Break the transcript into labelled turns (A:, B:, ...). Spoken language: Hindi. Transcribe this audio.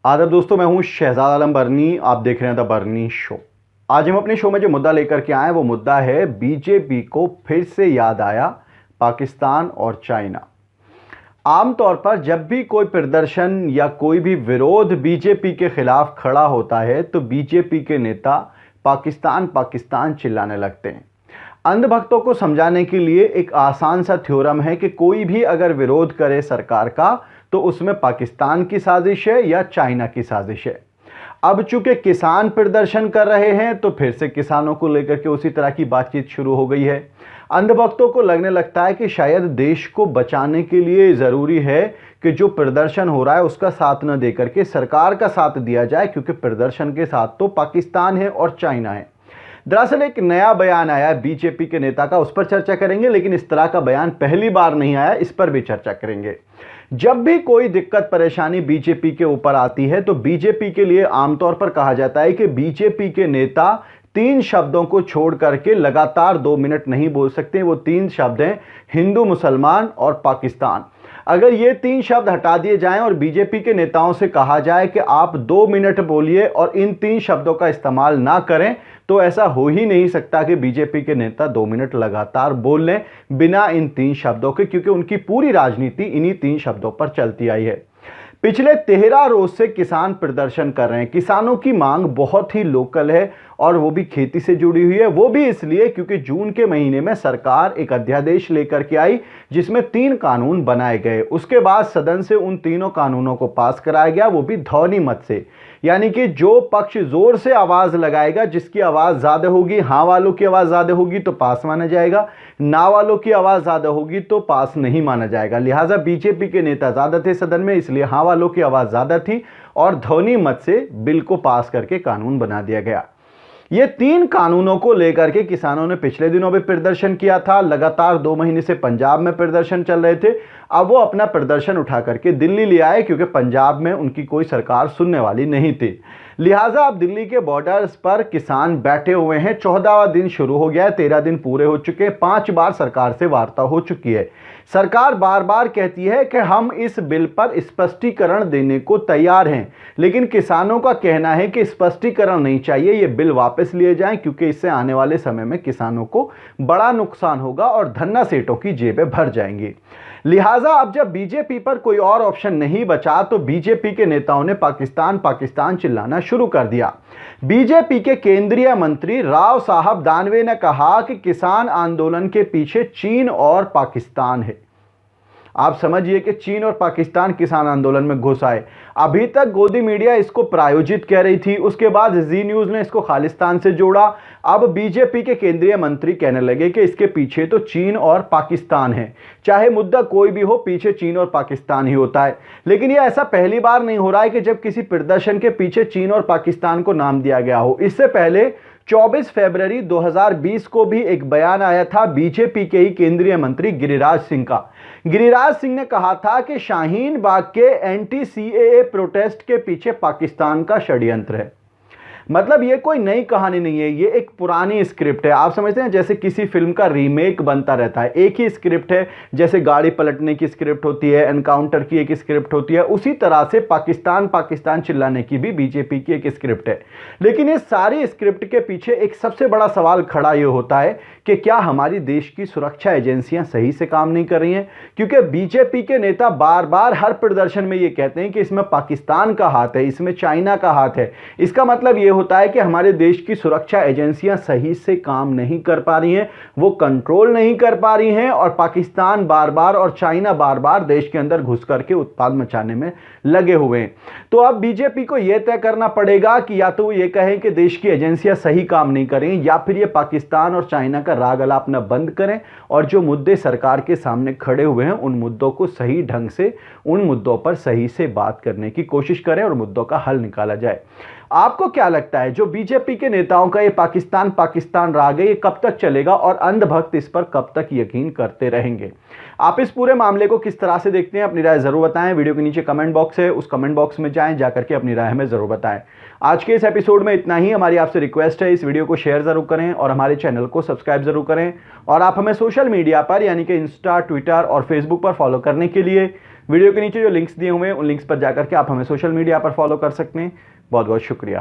A: आदाब दोस्तों, मैं हूं शहजाद आलम बरनी। आप देख रहे हैं द बरनी शो। आज हम अपने शो में जो मुद्दा लेकर के आए वो मुद्दा है बीजेपी को फिर से याद आया पाकिस्तान और चाइना। आमतौर पर जब भी कोई प्रदर्शन या कोई भी विरोध बीजेपी के खिलाफ खड़ा होता है तो बीजेपी के नेता पाकिस्तान पाकिस्तान चिल्लाने लगते हैं। अंधभक्तों को समझाने के लिए एक आसान सा थ्योरम है कि कोई भी अगर विरोध करे सरकार का तो उसमें पाकिस्तान की साजिश है या चाइना की साजिश है। अब चूंकि किसान प्रदर्शन कर रहे हैं तो फिर से किसानों को लेकर के उसी तरह की बातचीत शुरू हो गई है। अंधभक्तों को लगने लगता है कि शायद देश को बचाने के लिए ज़रूरी है कि जो प्रदर्शन हो रहा है उसका साथ न देकर के सरकार का साथ दिया जाए, क्योंकि प्रदर्शन के साथ तो पाकिस्तान है और चाइना है। दरअसल एक नया बयान आया है बीजेपी के नेता का, उस पर चर्चा करेंगे। लेकिन इस तरह का बयान पहली बार नहीं आया, इस पर भी चर्चा करेंगे। जब भी कोई दिक्कत परेशानी बीजेपी के ऊपर आती है तो बीजेपी के लिए आमतौर पर कहा जाता है कि बीजेपी के नेता 3 शब्दों को छोड़ करके लगातार 2 मिनट नहीं बोल सकते। वो 3 शब्द हैं हिंदू, मुसलमान और पाकिस्तान। अगर ये 3 शब्द हटा दिए जाएं और बीजेपी के नेताओं से कहा जाए कि आप 2 मिनट बोलिए और इन 3 शब्दों का इस्तेमाल ना करें, तो ऐसा हो ही नहीं सकता कि बीजेपी के नेता 2 मिनट लगातार बोल लें बिना इन 3 शब्दों के, क्योंकि उनकी पूरी राजनीति इन्हीं 3 शब्दों पर चलती आई है। पिछले 13 रोज से किसान प्रदर्शन कर रहे हैं। किसानों की मांग बहुत ही लोकल है और वो भी खेती से जुड़ी हुई है। वो भी इसलिए क्योंकि जून के महीने में सरकार एक अध्यादेश लेकर के आई जिसमें 3 कानून बनाए गए। उसके बाद सदन से उन तीनों कानूनों को पास कराया गया, वो भी ध्वनि मत से। यानी कि जो पक्ष जोर से आवाज लगाएगा, जिसकी आवाज ज्यादा होगी, हाँ वालों की आवाज ज्यादा होगी तो पास माना जाएगा, ना वालों की आवाज ज्यादा होगी तो पास नहीं माना जाएगा। लिहाजा बीजेपी के नेता ज्यादा थे सदन में, इसलिए हाँ वालों की आवाज ज्यादा थी और ध्वनि मत से बिल को पास करके कानून बना दिया गया। ये 3 कानूनों को लेकर के किसानों ने पिछले दिनों भी प्रदर्शन किया था। लगातार 2 महीने से पंजाब में प्रदर्शन चल रहे थे। अब वो अपना प्रदर्शन उठा करके दिल्ली ले आए, क्योंकि पंजाब में उनकी कोई सरकार सुनने वाली नहीं थी। लिहाजा अब दिल्ली के बॉर्डर्स पर किसान बैठे हुए हैं। 14वां दिन शुरू हो गया है, 13 दिन पूरे हो चुके हैं। 5 बार सरकार से वार्ता हो चुकी है। सरकार बार बार कहती है कि हम इस बिल पर स्पष्टीकरण देने को तैयार हैं, लेकिन किसानों का कहना है कि स्पष्टीकरण नहीं चाहिए, ये बिल वापस लिए जाएं, क्योंकि इससे आने वाले समय में किसानों को बड़ा नुकसान होगा और धन्ना सेठों की जेबें भर जाएंगी। लिहाजा अब जब बीजेपी पर कोई और ऑप्शन नहीं बचा तो बीजेपी के नेताओं ने पाकिस्तान पाकिस्तान चिल्लाना शुरू कर दिया। बीजेपी के केंद्रीय मंत्री राव साहब दानवे ने कहा कि किसान आंदोलन के पीछे चीन और पाकिस्तान है। आप समझिए कि चीन और पाकिस्तान किसान आंदोलन में घुस आए। अभी तक गोदी मीडिया इसको प्रायोजित कह रही थी, उसके बाद जी न्यूज ने इसको खालिस्तान से जोड़ा। अब बीजेपी के केंद्रीय मंत्री कहने लगे कि इसके पीछे तो चीन और पाकिस्तान है। चाहे मुद्दा कोई भी हो, पीछे चीन और पाकिस्तान ही होता है। लेकिन यह ऐसा पहली बार नहीं हो रहा है कि जब किसी प्रदर्शन के पीछे चीन और पाकिस्तान को नाम दिया गया हो। इससे पहले 24 फरवरी 2020 को भी एक बयान आया था बीजेपी के ही केंद्रीय मंत्री गिरिराज सिंह का। गिरिराज सिंह ने कहा था कि शाहीन बाग के एंटी सीएए प्रोटेस्ट के पीछे पाकिस्तान का षड्यंत्र है। मतलब ये कोई नई कहानी नहीं है, ये एक पुरानी स्क्रिप्ट है। आप समझते हैं जैसे किसी फिल्म का रीमेक बनता रहता है। एक ही स्क्रिप्ट है, जैसे गाड़ी पलटने की स्क्रिप्ट होती है, एनकाउंटर की एक स्क्रिप्ट होती है, उसी तरह से पाकिस्तान पाकिस्तान चिल्लाने की भी बीजेपी की एक स्क्रिप्ट है। लेकिन इस सारी स्क्रिप्ट के पीछे एक सबसे बड़ा सवाल खड़ा ये होता है कि क्या हमारी देश की सुरक्षा एजेंसियां सही से काम नहीं कर रही हैं? क्योंकि बीजेपी के नेता बार बार हर प्रदर्शन में ये कहते हैं कि इसमें पाकिस्तान का हाथ है, इसमें चाइना का हाथ है। इसका मतलब ये होता है कि हमारे देश की सुरक्षा एजेंसियां सही से काम नहीं कर पा रही हैं, वो कंट्रोल नहीं कर पा रही हैं और पाकिस्तान बार बार और चाइना बार बार देश के अंदर घुस करके उत्पाद मचाने में लगे हुए हैं। तो अब बीजेपी को यह तय करना पड़ेगा कि या तो वो ये कहें कि देश की एजेंसियां सही काम नहीं कर रही, या फिर ये पाकिस्तान और चाइना का राग अलापना बंद करें और जो मुद्दे सरकार के सामने खड़े हुए हैं उन मुद्दों को सही ढंग से, उन मुद्दों पर सही से बात करने की कोशिश करें और मुद्दों का हल निकाला जाए। आपको क्या लगता है, जो बीजेपी के नेताओं का ये पाकिस्तान पाकिस्तान राग है, ये कब तक चलेगा और अंधभक्त इस पर कब तक यकीन करते रहेंगे? आप इस पूरे मामले को किस तरह से देखते हैं, अपनी राय जरूर बताएं। वीडियो के नीचे कमेंट बॉक्स है, उस कमेंट बॉक्स में जाएं, जाकर के अपनी राय हमें जरूर बताएं। आज के इस एपिसोड में इतना ही। हमारी आपसे रिक्वेस्ट है, इस वीडियो को शेयर जरूर करें और हमारे चैनल को सब्सक्राइब जरूर करें। और आप हमें सोशल मीडिया पर यानी कि इंस्टा, ट्विटर और फेसबुक पर फॉलो करने के लिए वीडियो के नीचे जो लिंक्स दिए हुए हैं उन लिंक्स पर जाकर के आप हमें सोशल मीडिया पर फॉलो कर सकते हैं। बहुत बहुत शुक्रिया।